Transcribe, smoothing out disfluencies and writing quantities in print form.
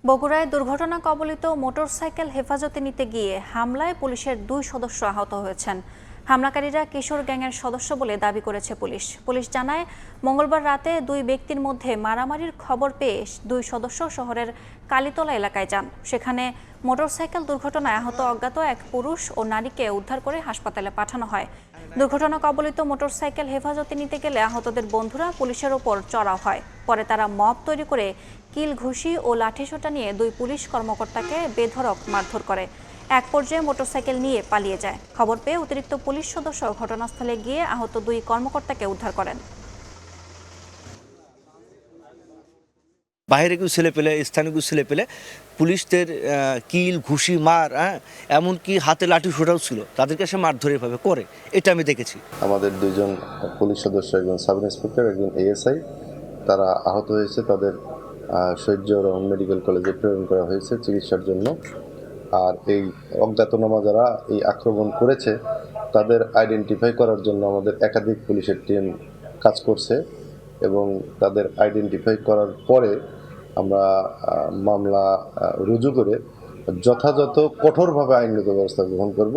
বগুড়ায় দুর্ঘটনা কবলিত মোটরসাইকেল হেফাজতে নিতে গিয়ে হামলায় পুলিশের 2 সদস্য আহত হয়েছেন। হামলাকারীরা কিশোর গ্যাংয়ের সদস্য বলে দাবি করেছে পুলিশ জানায়, মঙ্গলবার রাতে 2 ব্যক্তির মধ্যে মারামারির খবর পেয়ে 2 সদস্য শহরের কালীতলা এলাকায় যান। সেখানে মোটরসাইকেল দুর্ঘটনায় আহত অজ্ঞাত এক পুরুষ ও নারীকে উদ্ধার করে হাসপাতালে পাঠানো হয়। দুর্ঘটনা কবলিত মোটরসাইকেল হেফাজতে নিতে গেলে আহতদের বন্ধুরা পুলিশের ওপর চড়াও হয়। পরে তারা মব তৈরি করে কিল ঘুষি ও লাঠিসোঁটা নিয়ে 2 পুলিশ কর্মকর্তাকে বেধড়ক মারধর করে। এক পর্যায়ে মোটরসাইকেল নিয়ে পালিয়ে যায়। খবর পেয়ে অতিরিক্ত পুলিশ সদস্য ঘটনাস্থলে গিয়ে আহত 2 কর্মকর্তাকে উদ্ধার করেন। বাইরে কেউ ছেলে পেলে, স্থানীয় কেউ ছেলে পেলে পুলিশদের কিল ঘুষি মার, এমনকি হাতে লাঠি সোটাও ছিল, তাদেরকে সে মারধর এভাবে করে, এটা আমি দেখেছি। আমাদের 2 জন পুলিশ সদস্য, একজন সাব ইন্সপেক্টর, একজন এএসআই, তারা আহত হয়েছে। তাদের শহীদ জিয়া রহমান মেডিকেল কলেজে প্রেরণ করা হয়েছে চিকিৎসার জন্য। আর এই অজ্ঞাতনামা যারা এই আক্রমণ করেছে তাদের আইডেন্টিফাই করার জন্য আমাদের একাধিক পুলিশের টিম কাজ করছে এবং তাদের আইডেন্টিফাই করার পরে আমরা মামলা রুজু করে যথাযথ কঠোরভাবে আইনগত ব্যবস্থা গ্রহণ করব।